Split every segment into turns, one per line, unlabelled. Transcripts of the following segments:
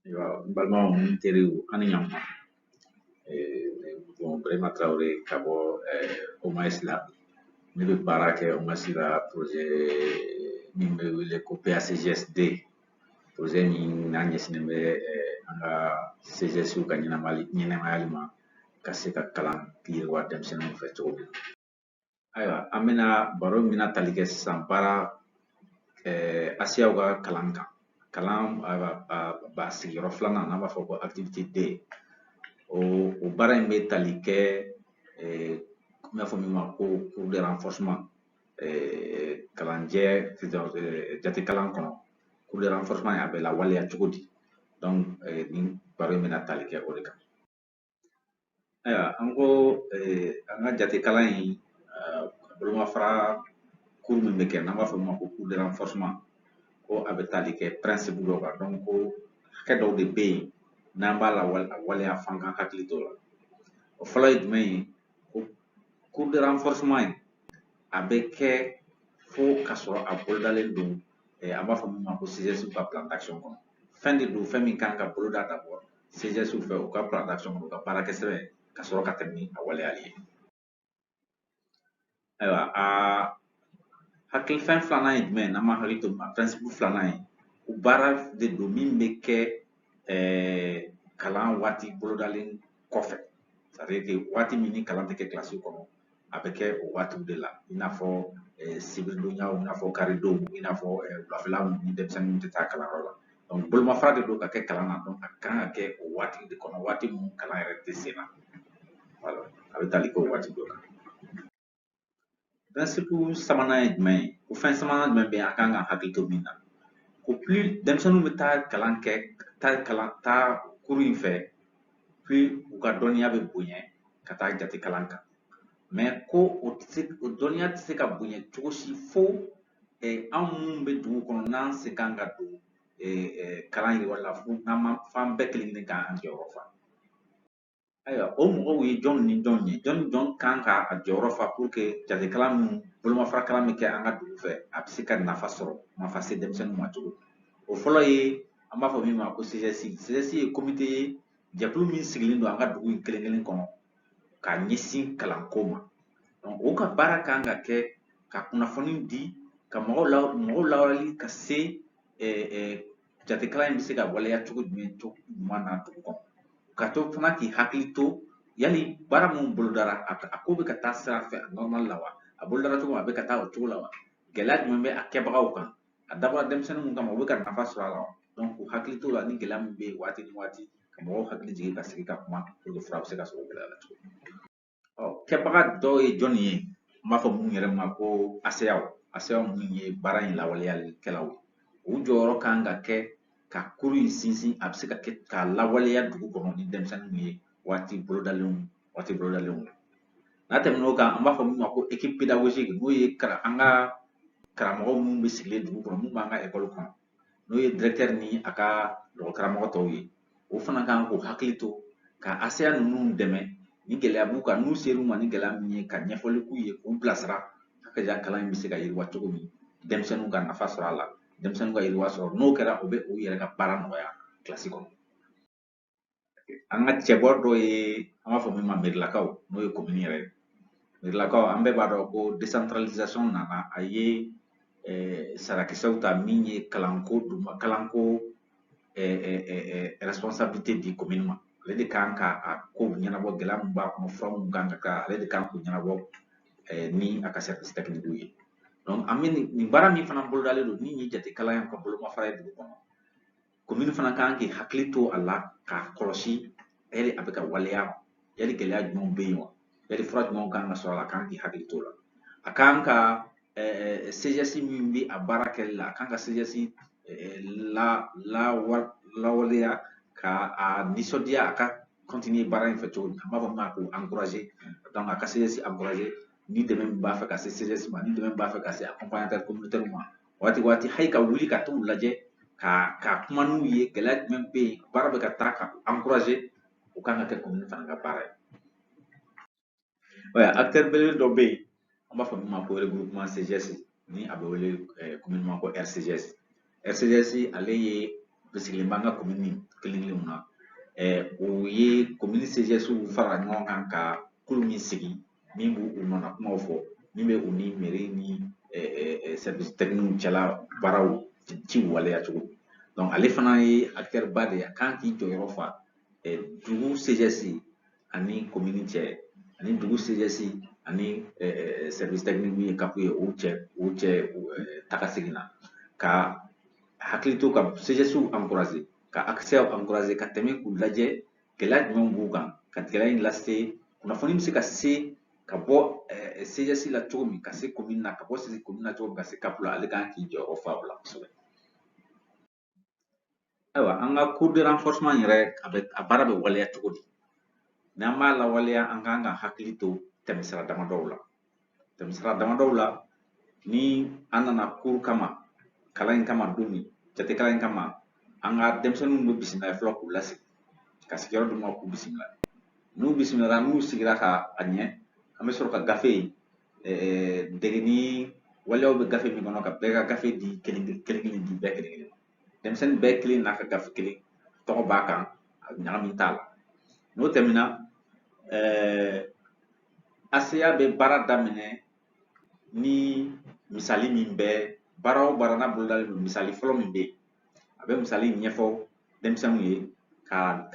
balima mun teriw ani ɲama bon Burema Traore ka bɔ OMAS la ne bɛ baara kɛ OMAS la projet min bɛ wele ko PACGSD projet min n'a ɲɛsinnen bɛ an ka CGSw ka ɲɛnɛmayali ma ka se ka kalan yiriwa denmisɛnninw fɛ cogo min na. Ayiwa an bɛna baro min bɛna tali kɛ sisan baara Asiyaw ka kalan kan kalan ba sigiyɔrɔ filanan n'an b'a fɔ ko activité D o baara in bɛ tali kɛ n y'a fɔ min ma ko cours de renforcement kalanjɛ jate kalan kɔnɔ cours de renforcement a bɛ lawaleya cogo di donc nin baro in bɛna tali kɛ o de kan. Ayiwa an ko an ka jate kalan in bolomafara cours min bɛ kɛ n'an b'a fɔ min ma ko cours de renforcement ko a bɛ tali kɛ principe dɔ kan donc ko hakɛ dɔw de bɛ yen n'an b'a lawaleya f'an ka hakili to o la. O fɔlɔ ye jumɛn ye ko cours de renforcement in a bɛ kɛ fo ka sɔrɔ a bolodalen don an b'a fɔ min ma ko CGS ka plan d'action kɔnɔ. Fɛn de don fɛn min kan ka boloda d'abord CGS fɛ u ka plan d'action kɔnɔ u ka baarakɛ sɛbɛn ka sɔrɔ ka tɛmɛ ni a waleyali ye. Ayiwa hakilifɛn filanan ye jumɛn ye n'an ma hakili to min na principe filanan ye o baara de don min bɛ kɛ kalan waati bolodalen kɔfɛ c'est à dire que waati min ni kalan tɛ kɛ kilasi kɔnɔ a bɛ kɛ o waatiw de la i n'a fɔ sibiridonyaw i n'a fɔ karidonw i n'a fɔ wulafɛla ni denmisɛnninw tɛ taa kalanyɔrɔ la donc bolomafara de don ka kɛ kalan na donc a kan ka kɛ o waati de kɔnɔ waati min kalan yɛrɛ tɛ sen na voilà a bɛ tali kɛ o waati dɔ la. Principe sabanan ye jumɛn ye ko fɛn sabanan jumɛn bɛ yen a kan ka hakili to min na ko plus denmisɛnninw bɛ taa kalan kɛ taa kuru in fɛ plus u ka dɔnniya bɛ bonya ka taa jate kalan kan mais ko o dɔnniya tɛ se ka bonya cogo si fo anw minnu bɛ dugu kɔnɔ n'an sen kan ka don kalan yiriwali la f'an bɛɛ kelen kelen k'an jɔyɔrɔ fa. Ayiwa o mɔgɔw ye jɔn ni jɔn ye jɔn ni jɔn kan ka a jɔyɔrɔ fa pour que jate kalan min bolomafara kalan min kɛ an ka dugu fɛ a bɛ se ka nafa sɔrɔ nafa se denmisɛnninw ma cogo o fɔlɔ ye an b'a fɔ min ma ko CGS ye comité ye jɛkulu min sigilen don an ka dugu in kelen kelen kɔnɔ ka ɲɛsin kalanko ma donc o ka baara kan ka kɛ ka kunnafoni di ka mɔgɔw lawaleli ka se jate kalan in bɛ se ka waleya cogo jumɛn ɲuman na dugu kɔnɔ ka to fana k'i hakili to yali baara minnu bolodara a ko bɛ ka taa sira fɛ a normal la wa a bolodara cogo min a bɛ ka taa o cogo la wa gɛlɛya jumɛn bɛ a kɛbagaw kan a dabɔra denmisɛnninw kama u bɛ ka nafa sɔrɔ a la wa donc k'u hakili to o la ni gɛlɛya min bɛ yen waati ni waati ka mɔgɔw hakili jigin ka sigi ka kuma pour que fura bɛ se ka sɔrɔ gɛlɛya la cogo min. Kɛbaga dɔw ye jɔnni ye n b'a fɔ minnu yɛrɛ ma ko ACEAW minnu ye baara in lawaleyalikɛlaw ye o jɔyɔrɔ kan ka kɛ ka kuru in sinsin a bɛ se ka kɛ k'a lawaleya dugu kɔnɔ ni denmisɛnninw ye waati bolodalenw la n'a tɛmɛn'o kan an b'a fɔ min ma ko équipe pédagogique n'o ye an ka karamɔgɔ minnu bɛ sigilen dugu kɔnɔ minnu b'an ka école kɔnɔ n'o ye directeur ni a ka karamɔgɔ tɔw ye o fana kan k'u hakili to ka ACEA ninnu dɛmɛ ni gɛlɛya b'u kan n'u ser'u ma ni gɛlɛya min ye ka ɲɛfɔli k'u ye k'u bilasira hakaja kalan in bɛ se ka yiriwa cogo min denmisɛnninw ka nafa sɔrɔ a la denmisɛnninw ka yiriwa sɔrɔ n'o kɛra o bɛ u yɛrɛ ka baara nɔgɔya kilasi kɔnɔ. An ka cɛbɔ dɔ ye an b'a fɔ min ma merilakaw n'o ye commune yɛrɛ ye merilakaw an bɛɛ b'a dɔn ko décentralisation nana a ye sarakisɛw ta min ye kalanko responsabilité di commune ma ale de kan ka a ko ɲɛnabɔ gɛlɛya min b'a kɔnɔ fura min kan ka kɛ ale de kan k'o ɲɛnabɔ ni a ka service technique ye donc an bɛ nin baara min fana bolodalen don min ye jate kalan ka bolomafara ye dugu kɔnɔ commune fana kan k'i hakili to a la k'a kɔlɔsi yali a bɛ ka waleya yali gɛlɛya jumɛnw bɛ yen wa yali fura jumɛnw kan ka sɔrɔ a la a kan k'i hakili to o la a kan ka CGS min bɛ a baara kɛli la a kan ka CGS lawaleya ka a nisɔndiya a ka continuer baara in fɛ cogo min an b'a fɔ min ma k'o encourager donc a ka CGS encourager ni dɛmɛ min b'a fɛ ka se CGS ma ni dɛmɛ min b'a fɛ ka se accompagnateur communautaire ma waati hali ka wuli ka t'u lajɛ ka kuma n'u ye gɛlɛya jumɛn bɛ yen baara bɛ ka taa ka encourager o kan ka kɛ commune fana ka baara ye. Acteur belebele dɔ bɛ yen an b'a fɔ min ma ko regroupement CGS ni a bɛ wele commune ma ko RCGS ale ye sigilen b'an ka komini kelen-kelenw na o ye komini CGS fara ɲɔgɔn kan ka kulu min sigi min b'u nɔna kumaw fɔ min bɛ u ni mairie ni service technique cɛla baaraw ci waleya cogo donc ale fana ye acteur ba de ye a kan k'i jɔyɔrɔ fa dugu CGS ani komini cɛ ani dugu CGS ani service technique min ye CAP ye o cɛ taga segin na ka hakili to ka CGS encourager ka accès encourager ka tɛmɛ k'u lajɛ gɛlɛya jumɛn b'u kan ka gɛlɛya in lase kunnafoni bɛ se ka se ka bɔ CGS la cogo min ka se commune na ka bɔ commune na cogo min ka se CAP la ale kan k'i jɔyɔrɔ fa o la kosɛbɛ. Ayiwa an ka cour de renforcement yɛrɛ a baara bɛ waleya cogo di n'an b'a lawaleya an kan ka hakili to tɛmɛsira damadɔw la tɛmɛsira damadɔw la ni an nana cour kama kalan in kama don min jate kalan in kama an ka denmisɛnninw bɛ bisimila fɔlɔ k'u lasigi ka sigiyɔrɔ d'u ma k'u bisimila n'u bisimila n'u sigira ka a ɲɛ an bɛ sɔrɔ ka gafe degeni waleyaw bɛ gafe min kɔnɔ ka bɛɛ ka gafe di kelen kelen di bɛɛ kelen denmisɛnnin bɛɛ kelen n'a ka gafe kelen tɔgɔ b'a kan ɲagami t'a la n'o tɛmɛna ACA bɛ baara daminɛ ni misali min bɛ baara o baara n'a bolodalen don misali fɔlɔ min bɛ yen a bɛ misali ɲɛfɔ denmisɛnninw ye ka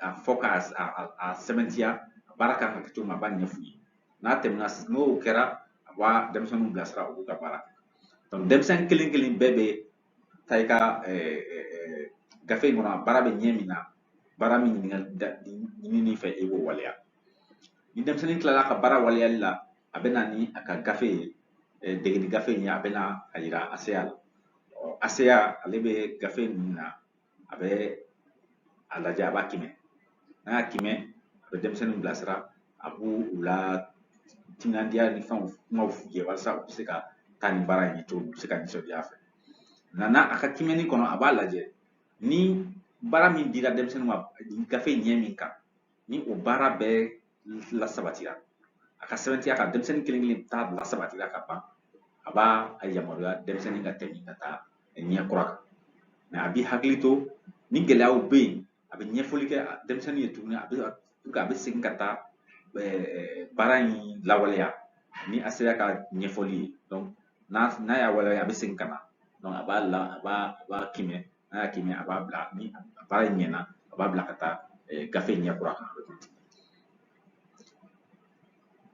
a fɔ k'a sɛbɛntiya baara kan ka kɛ cogo min a b'a ɲɛf'u ye n'a tɛmɛna n'o kɛra a b'a denmisɛnninw bilasira u b'u ka baara kɛ donc denmisɛnnin kelen kelen bɛɛ bɛ taa i ka gafe in kɔnɔ baara bɛ ɲɛ min na baara min ɲinini fɛ i b'o waleya ni denmisɛnnin tilala ka baara waleyali la a bɛ na ni a ka gafe ye degeli gafe in ye a bɛ na a yira ACA la ACA ale bɛ gafe min na a bɛ a lajɛ a b'a kimɛ n'a y'a kimɛ a bɛ denmisɛnninw bilasira a b'u la timinandiya ni fɛnw kumaw f'u ye walasa u bɛ se ka taa ni baara in ye cogo min u bɛ se ka nisɔndiya a fɛ n'a ka kimɛni kɔnɔ a b'a lajɛ ni baara min dira denmisɛnninw ma gafe ɲɛ min kan ni o baara bɛɛ lasabatira a ka sɛbɛntiya ka denmisɛnnin kelen kelen ta lasabatira ka ban a b'a yamaruya denmisɛnnin ka tɛmɛ ka taa ɲɛ kura kan mɛ a b'i hakili to ni gɛlɛyaw bɛ yen a bɛ ɲɛfɔli kɛ denmisɛnnin ye tuguni a bɛ segin ka taa baara in lawaleya ni ACA ka ɲɛfɔli ye donc n'a y'a waleya a bɛ segin ka na donc a b'a kimɛ n'a y'a kimɛ a b'a bila ni baara in ɲɛna a b'a bila ka taa gafe ɲɛ kura kan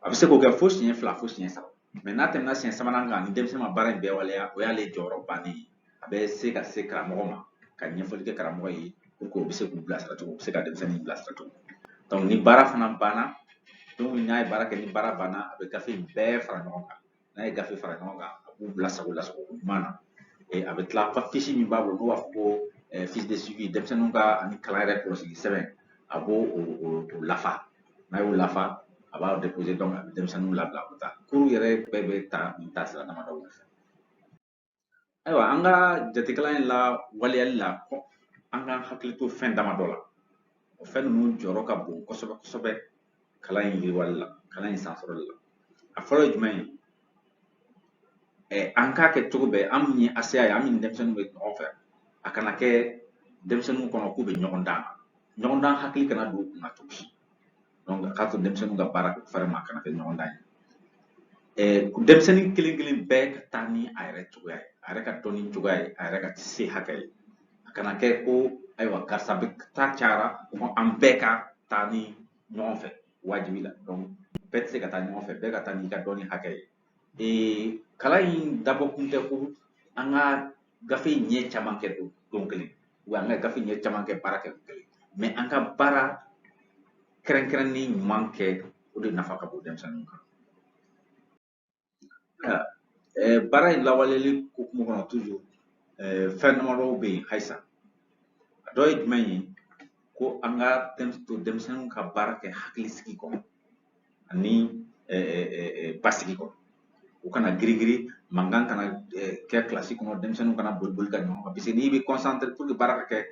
a bɛ se k'o kɛ fo siɲɛ fila fo siɲɛ saba mɛ n'a tɛmɛna siɲɛ sabanan kan ni denmisɛnnin ma baara in bɛɛ waleya o y'ale jɔyɔrɔ bannen ye a bɛ se ka se karamɔgɔ ma ka ɲɛfɔli kɛ karamɔgɔ ye pour que o bɛ se k'u bilasira cogo u bɛ se ka denmisɛnnin bilasira cogo donc ni baara fana banna don n'a ye baara kɛ ni baara banna a bɛ gafe in bɛɛ fara ɲɔgɔn kan n'a ye gafe fara ɲɔgɔn kan a b'u lasago ɲuman na a bɛ tila fiche min b'a bolo n'u b'a fɔ ko fiche de suivi denmisɛnninw ka ani kalan yɛrɛ kɔlɔsili sɛbɛn a b'o lafa n'a y'o lafa a b'a déposer donc a bɛ denmisɛnninw labila u bɛ taa cours yɛrɛ bɛɛ bɛ ta nin taasira damadɔw fɛ ayiwa an ka jatekalan in la waleyali la an ka hakili to fɛn damadɔ la o fɛn ninnu jɔyɔrɔ ka bon kosɛbɛ kosɛbɛ kalan in yiriwali la kalan in sansɔrɔli la a fɔlɔ ye jumɛn ye an k'a kɛ cogo bɛɛ an min ye ACA ye an min ni denmisɛnninw bɛ ɲɔgɔn fɛ a kana kɛ denmisɛnninw kɔnɔ k'u bɛ ɲɔgɔn dan ɲɔgɔn dan hakili kana don u kunna cogo si donc a k'a to denmisɛnninw ka baara fɛrɛ ma a kana kɛ ɲɔgɔn dan ye denmisɛnnin kelen kelen bɛɛ ka taa ni a yɛrɛ cogoya ye a yɛrɛ ka dɔnni cogoya ye a yɛrɛ ka se hakɛ ye a kana kɛ ko ayiwa karisa bɛ taa cayara an bɛɛ ka taa ni ɲɔgɔn fɛ wajibi la donc bɛɛ tɛ se ka taa ɲɔgɔn fɛ bɛɛ ka taa n'i ka dɔnni hakɛ ye kalan in dabɔkun tɛ ko an ka gafe ɲɛ caman kɛ don kelen wa an ka gafe ɲɛ caman kɛ baara kɛ don kelen mɛ an ka baara kɛrɛnkɛrɛnnen ɲuman kɛ o de nafa ka bon denmisɛnninw kan baara in lawaleyali hukumu kɔnɔ toujours fɛn damadɔw bɛ yen halisa a dɔ ye jumɛn ye ko an ka to denmisɛnninw ka baara kɛ hakilisigi kɔnɔ ani basigi kɔnɔ u kana girigiri mankan kana kɛ kilasi kɔnɔ denmisɛnninw kana boli boli ka ɲɔgɔn kan parce que n'i bɛ concentré pour que baara ka kɛ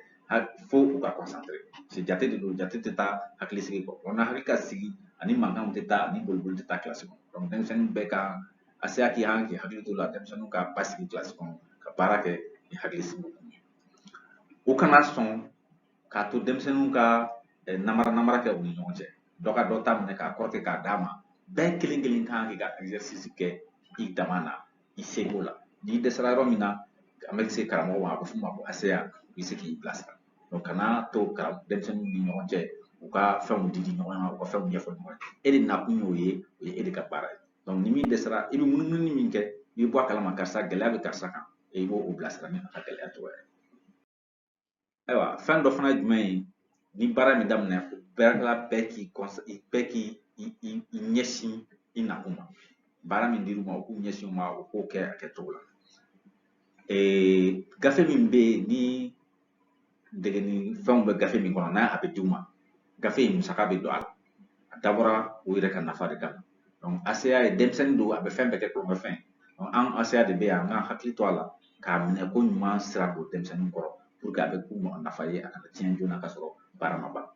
fo u ka concentré parce que jate de don jate tɛ taa hakilisigi kɔ n'a hakili ka sigi ani mankanw tɛ taa ani boli boli tɛ taa kilasi kɔnɔ donc denmisɛnnin bɛɛ ka ACA k'i hakili to la denmisɛnninw ka basigi kilasi kɔnɔ ka baara kɛ ni hakilisigi ye o kana sɔn k'a to denmisɛnninw ka namara kɛ u ni ɲɔgɔn cɛ dɔ ka dɔ ta minɛ k'a kɔrɔkɛ k'a d'a ma bɛɛ kelen kelen kan k'i ka exercice kɛ i dama na i seko la n'i dɛsɛra yɔrɔ min na an bɛ se karamɔgɔ ma a bɛ f'o ma ko ACA i bɛ se k'i bilasira kana to denmisɛnninw ni ɲɔgɔn cɛ u ka fɛnw di ɲɔgɔn ma u ka fɛnw ɲɛfɔ ɲɔgɔn ye e de nakun y'o ye o ye e de ka baara ye ni min dɛsɛra i bɛ munumunu min kɛ i bɛ bɔ a kalama karisa gɛlɛya bɛ karisa kan i b'o bilasira ni a ka gɛlɛya cogoya ye ayiwa fɛn dɔ fana ye jumɛn ye ni baara min daminɛ baarakɛla bɛɛ k'i ɲɛsin i nakun ma baara min dir'u ma u k'u ɲɛsin o ma u k'o kɛ a kɛcogo la gafe min bɛ yen ni degeni fɛnw bɛ gafe min kɔnɔ n'a a bɛ d'u ma gafe in musaka bɛ don a la a dabɔra u yɛrɛ ka nafa de kama ACA ye denmisɛnnin don a bɛ fɛn bɛɛ kɛ tulonkɛfɛn an ACA de bɛ yan an k'an hakili to a la k'a minɛ ko ɲuman sira don denmisɛnnin kɔrɔ puruke a bɛ k'u ma nafa ye a kana tiɲɛ joona ka sɔrɔ baara ma ban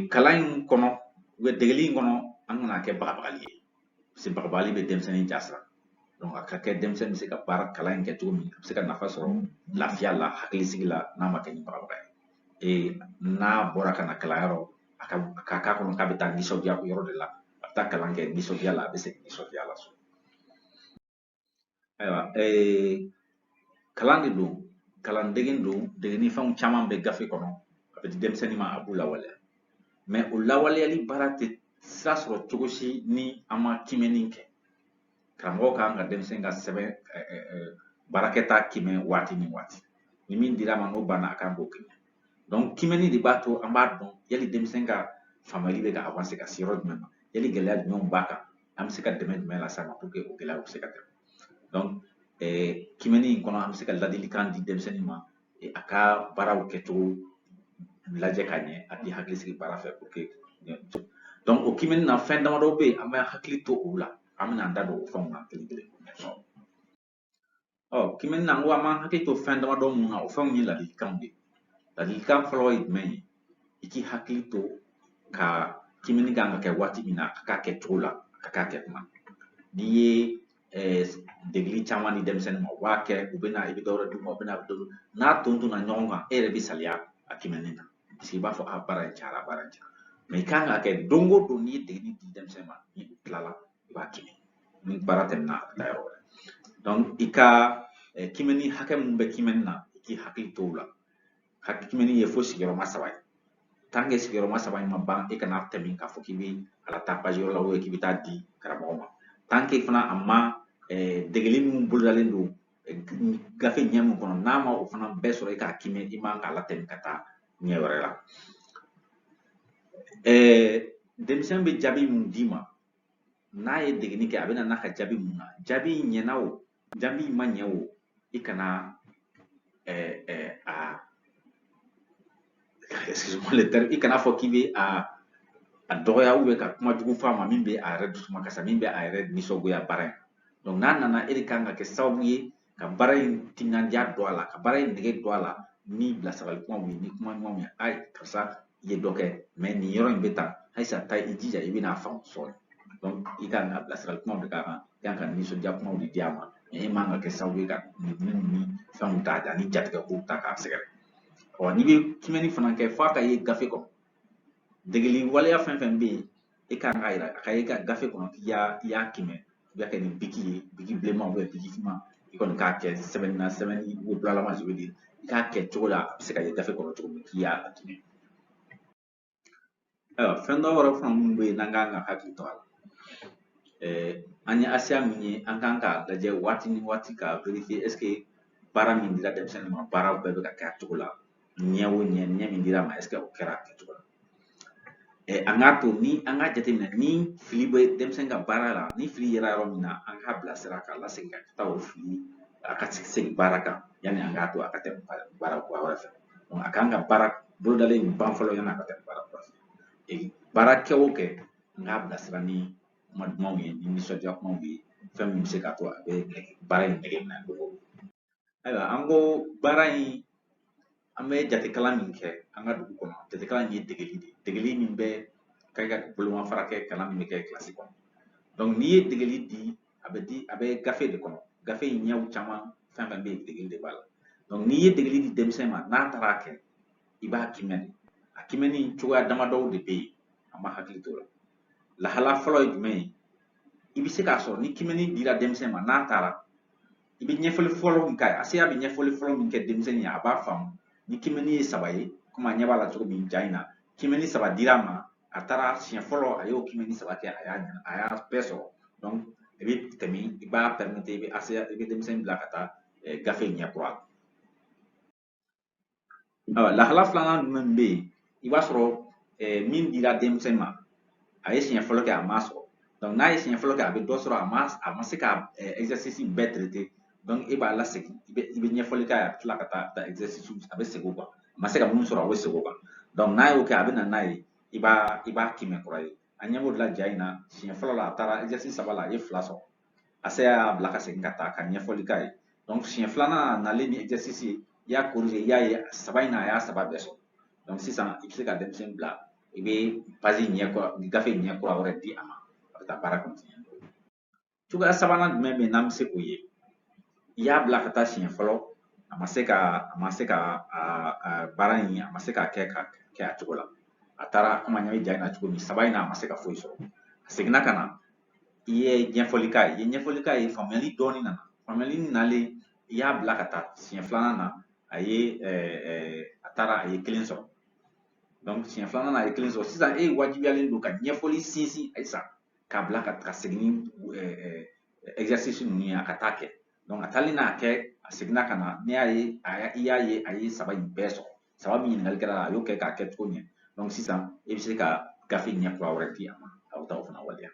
kalan in kɔnɔ degeli in kɔnɔ an kana kɛ bagabagali ye parce que bagabagali bɛ denmisɛnnin jasira a ka kɛ denmisɛnnin bɛ se ka baara kalan in kɛ cogo min a bɛ se ka nafa sɔrɔ lafiya la hakilisigi la n'a ma kɛ ni bagabaga ye n'a bɔra ka na kalanyɔrɔ a ka k'a kɔnɔ k'a bɛ taa nisɔndiya o yɔrɔ de la a bɛ taa kalan kɛ nisɔndiya la a bɛ segin nisɔndiya la so ayiwa kalan de don kalan degen don degeni fɛnw caman bɛ gafe kɔnɔ a bɛ di denmisɛnnin ma a b'u lawaleya o lawaleyali baara tɛ sira sɔrɔ cogo si ni an ma kimɛnni kɛ karamɔgɔ kan ka denmisɛnnin ka sɛbɛn baarakɛta kimɛn waati ni waati ni min dira a ma n'o banna a kan k'o kimɛn kimɛnni de b'a to an b'a dɔn yali denmisɛnnin ka faamuyali bɛ ka avancer ka se yɔrɔ jumɛn ma yali gɛlɛya jumɛnw b'a kan an bɛ se ka dɛmɛ jumɛn las'a ma puruke o gɛlɛyaw bɛ se ka tɛmɛ kimɛnni in kɔnɔ an bɛ se ka ladilikan di denmisɛnnin ma a ka baaraw kɛcogo lajɛ ka ɲɛ a k'i hakili sigi baara fɛ puruke o kimɛnni na fɛn damadɔ bɛ yen an bɛ hakili to o la an bɛna an da don o fɛnw na kelen kelen kimɛnni na n ko an b'an hakili to fɛn damadɔ mun na o fɛnw ye ladilikanw de ye ladilikan fɔlɔ ye jumɛn ye i k'i hakili to ka kimɛnni kan ka kɛ waati min na a ka kɛ cogo la a ka kɛ kuma n'i ye degeli caman di denmisɛnnin ma u b'a kɛ u bɛna i bɛ dɔwɛrɛ d'u ma u bɛna n'a tontonna ɲɔgɔn kan e yɛrɛ bɛ saliya a kimɛnni na parce que i b'a fɔ baara in cayara baara in cayara i kan ka kɛ don o don n'i ye degeli di denmisɛnnin ma ni u tilala i b'a kimɛ ni baara tɛmɛna a bɛ taa yɔrɔ wɛrɛ i ka kimɛnni hakɛ mun bɛ kimɛnni na i k'i hakili to o la kimɛnni ye fo sigiyɔrɔma 3 ye tant que sigiyɔrɔma 3 in ma ban e kana tɛmɛ k'a fɔ k'i bɛ a lataa page wɛrɛ la k'i bɛ taa di karamɔgɔ ma tant que fana a ma degeli min bolodalen don gafe ɲɛ min kɔnɔ n'a ma o fana bɛɛ sɔrɔ e k'a kimɛ i man k'a latɛmɛ ka taa ɲɛ wɛrɛ la denmisɛn bɛ jaabi mun d'i ma n'a ye degeli kɛ a bɛ na n'a ka jaabi mun na jaabi ɲɛna o jaabi ma ɲɛ o i kana i kana fɔ k'i bɛ a dɔgɔya ka kuma jugu f'a ma min bɛ a yɛrɛ dusuma kasa min bɛ a yɛrɛ nisɔngoya baara in n'a nana e de kan ka kɛ sababu ye ka baara in timinandiya don a la ka baara in nege don a la ni bilasirali kumaw ye ni kuma ɲumanw ye ayi karisa i ye dɔ kɛ nin yɔrɔ in bɛ tan halisa taa i jija i bɛna faamu sɔrɔ i kan ka bilasirali kumaw de k'a kan i kan ka nisɔndiya kumaw de di a ma e man ka kɛ sababu ye ka ni fɛnw ta ani jatigɛkow ta k'a sɛgɛrɛ n'i bɛ kimɛnni fana kɛ f'a ka ye gafe kɔnɔ degeli waleya fɛn fɛn bɛ yen e kan k'a jira a ka ye ka gafe kɔnɔ k'i y'a kimɛ i y'a kɛ ni biki ye biki bilenman biki finman i kɔni k'a kɛ sɛbɛnni na sɛbɛnni bulalama je veux dire i k'a kɛ cogo la a bɛ se ka ye gafe kɔnɔ cogo min k'i y'a kimɛ ayiwa fɛn dɔ wɛrɛ fana minnu bɛ yen n'an kan ka hakili to a la an ye ACA min ye an kan k'a lajɛ waati ni waati ka vérifier est ce que baara min dira denmisɛnnin ma baaraw bɛɛ bɛ ka kɛ a cogo la ɲɛ o ɲɛ min dira a ma est ce que o kɛra a kɛcogo la an k'a to ni an k'a jateminɛ ni fili bɛ denmisɛnnin ka baara la ni fili yera yɔrɔ min na an k'a bilasira k'a lasegin ka taa o fili a ka segin baara kan yanni an k'a to a ka tɛmɛ baara kura wɛrɛ fɛ a kan ka baara bolodalen ban fɔlɔ yanni a ka tɛmɛ baara kura fɛ baara kɛ o kɛ an k'a bilasira ni kuma dumanw ye ni nisɔndiya kumaw ye fɛn min bɛ se k'a to a bɛ baara in nege minɛ ayiwa an ko baara in an bɛ jate kalan min kɛ an ka dugu kɔnɔ jate kalan in ye degeli de ye degeli min bɛ ka bolomafara kɛ kalan min bɛ kɛ kilasi kɔnɔ n'i ye degeli di a bɛ gafe de kɔnɔ gafe in ɲɛw caman fɛn fɛn bɛ yen degeli de b'a la donc n'i ye degeli di denmisɛn ma n'a taara kɛ i b'a kimɛni a kimɛni cogoya damadɔw de bɛ yen an ma hakili to o la lahala fɔlɔ ye jumɛn ye i bɛ se k'a sɔrɔ ni kimɛni dira denmisɛn ma n'a taara i bɛ ɲɛfɔli fɔlɔ min k'a ye a se a bɛ ɲɛfɔli fɔlɔ min kɛ denmisɛnnin ye a b'a faamu ni kimɛni ye 3 ye komi a ɲɛ b'a la cogo min ja in na kimɛni 3 dir'a ma a taara siɲɛ fɔlɔ a y'o kimɛni 3 kɛ a y'a bɛɛ sɔrɔ donc i bɛ tɛmɛ i b'a permettre i bɛ denmisɛnnin bila ka taa gafe ɲɛ kura lahala filanan jumɛn bɛ yen i b'a sɔrɔ min dira denmisɛnnin ma a ye siɲɛ fɔlɔ kɛ a m'a sɔrɔ donc n'a ye siɲɛ fɔlɔ kɛ a bɛ dɔ sɔrɔ a ma se ka exercice bɛɛ traiter donc e b'a lasegin i bɛ ɲɛfɔli k'a ye a bɛ tila ka taa exercice a bɛ segin o kan a ma se ka mun sɔrɔ a bɛ segin o kan donc n'a y'o kɛ a bɛ na n'a ye i b'a kimɛ kura ye a ɲɛ b'o de la ja in na siɲɛ fɔlɔ la a taara exercice 3 la a ye 2 sɔrɔ a se y'a bila ka segin ka taa ka ɲɛfɔli k'a ye donc siɲɛ filanan nalen ni exercice ye i y'a corriger i y'a ye 3 in na a y'a 3 bɛɛ sɔrɔ donc sisan i bɛ se ka denmisɛnnin bila i bɛ page ɲɛ kura gafe ɲɛ kura wɛrɛ di a ma a bɛ taa baara continuer cogoya sabanan jumɛn bɛ yen n'an bɛ se k'o ye i y'a bila ka taa siɲɛ fɔlɔ a ma se ka baara in a ma se k'a kɛ a cogo la a taara komi an ɲɛ bɛ ja in na cogo min 3 in na a ma se ka foyi sɔrɔ a seginna ka na i ye ɲɛfɔli k'a ye faamuyali dɔɔnin nana faamuyali nalen i y'a bila ka taa siɲɛ filanan na a taara a ye 1 sɔrɔ donc siɲɛ filanan na a ye 1 sɔrɔ sisan e wajibiyalen don ka ɲɛfɔli sinsin halisa k'a bila ka segin ni exercice ninnu ye a ka taa kɛ donc a taalen n'a kɛ a seginna ka na n'i i y'a ye a ye 3 in bɛɛ sɔrɔ 3 min ɲininkali kɛra a y'o kɛ k'a kɛ cogo ɲɛ donc sisan e bɛ se ka gafe ɲɛ kura wɛrɛ di a ma a bɛ taa o fana waleya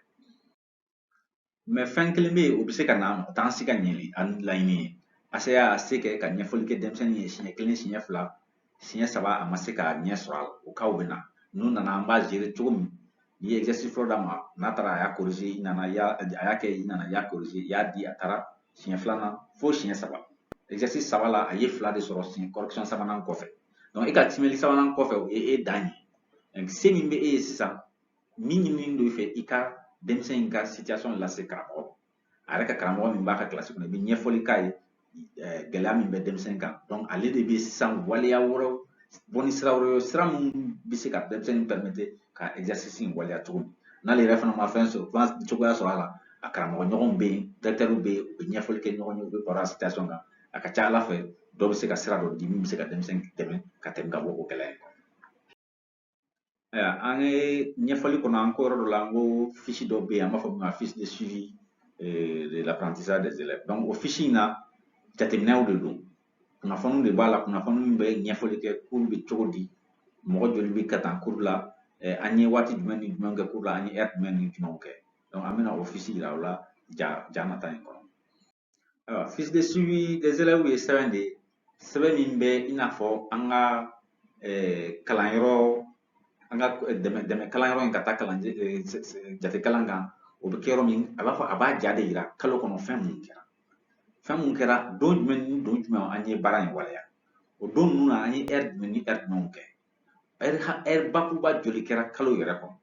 mais fɛn kelen bɛ yen o bɛ se ka na o t'an se ka ɲɛli an laɲini ye a se y'a se kɛ ka ɲɛfɔli kɛ denmisɛnnin ye siɲɛ 1 siɲɛ 2 siɲɛ 3 a ma se ka ɲɛ sɔrɔ a la o cas bɛ na n'u nana an b'a gérer cogo min n'i ye exercice fɔlɔ d'a ma n'a taara a y'a corriger i nana a y'a kɛ i nana i y'a corriger i y'a di a taara siɲɛ filanan fo siɲɛ 3 exercice 3 la a ye 2 de sɔrɔ siɲɛ correction sabanan kɔfɛ donc e ka timɛli sabanan kɔfɛ o ye e dan ye se min bɛ e ye sisan min ɲinini don i fɛ i ka denmisɛn in ka situation lase karamɔgɔ a yɛrɛ ka karamɔgɔ min b'a ka kilasi kɔnɔ i bɛ ɲɛfɔli k'a ye gɛlɛya min bɛ denmisɛn kan donc ale de bɛ sisan waleya wɛrɛw bɔ ni sira wɛrɛ ye sira min bɛ se ka denmisɛnnin permettre ka exercice in waleya cogo min n'ale yɛrɛ fana ma fɛn sɔrɔ cogoya sɔrɔ a la a karamɔgɔ ɲɔgɔn bɛ yen directeur bɛ yen u bɛ ɲɛfɔli kɛ ɲɔgɔn ye u bɛ baro a situation kan a ka ca ala fɛ dɔw bɛ se ka sira dɔ di min bɛ se ka denmisɛnnin dɛmɛ ka tɛmɛ ka bɔ o gɛlɛya in kɔnɔ. An ye ɲɛfɔli kɔnɔ an ko yɔrɔ dɔ la an ko fiche dɔ bɛ yen an b'a fɔ min ma fiche de suivi de l'apprentissage des élèves donc o fiche in na jateminɛw de don kunnafoniw de b'a la kunnafoni min bɛ ɲɛfɔli kɛ cours bɛ cogo di mɔgɔ joli bɛ ka taa cours la an ye waati jumɛn ni jumɛn kɛ cours la an ye heure jumɛn ni jumɛnw kɛ donc an bɛna o fiche yira o la ja nata in kɔnɔ fiche de suivi des élèves ye sɛbɛn de ye sɛbɛn min bɛ i n'a fɔ an ka kalanyɔrɔ an ka dɛmɛ kalanyɔrɔ in ka taa jate kalan kan o bɛ kɛ yɔrɔ min a b'a fɔ a b'a ja de yira kalo kɔnɔ fɛn mun kɛra don jumɛn ni don jumɛn an ye baara in waleya o don ninnu na an ye heure jumɛn ni heure jumɛnw kɛ heure bakuruba joli kɛra kalo yɛrɛ kɔnɔ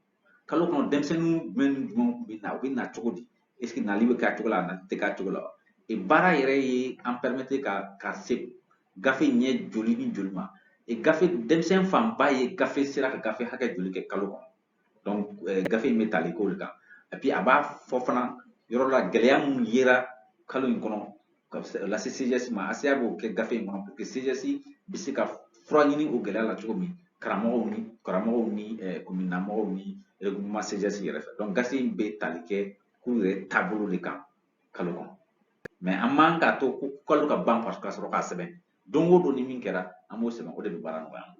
kalo kɔnɔ denmisɛnnin jumɛn ni jumɛnw bɛ na u bɛ na cogo di est ce que nali bɛ k'a cogo la a nali tɛ k'a cogo la baara yɛrɛ ye an permettre ka se gafe ɲɛ joli ni joli ma gafe denmisɛn fanba ye gafe sera ka gafe hakɛ joli kɛ kalo kɔnɔ donc gafe in bɛ tali k'o de kan et puis a b'a fɔ fana yɔrɔ la gɛlɛya min yera kalo in kɔnɔ ka lase CGS ma ASEA b'o kɛ gafe in kɔnɔ pour que CGS bɛ se ka fura ɲini o gɛlɛya la cogo min karamɔgɔw ni komininnamɔgɔw ni regroupement CGS yɛrɛ fɛ donc gafe in bɛ tali kɛ k'u yɛrɛ taabolo de kan kalo kɔnɔ mais an man k'a to ko kalo ka ban ka sɔrɔ k'a sɛbɛn don o don ni min kɛra an b'o sɛbɛn o de bɛ baara nɔgɔya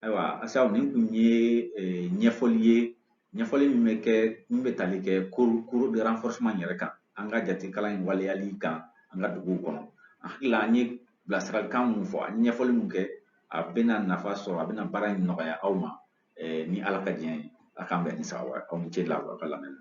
ayiwa Asaw nin tun ye ɲɛfɔli ye ɲɛfɔli min bɛ kɛ min bɛ tali kɛ cours de renforcement yɛrɛ kan an ka jate kalan in waleyali kan an ka duguw kɔnɔ an hakili la an ye bilasiralikan mun fɔ an ye ɲɛfɔli mun kɛ a bɛna nafa sɔrɔ a bɛna baara in nɔgɔya aw ma ni Ala ka diɲɛ ye a k'an bɛn ni sababu aw ni ce la aw ka lamɛn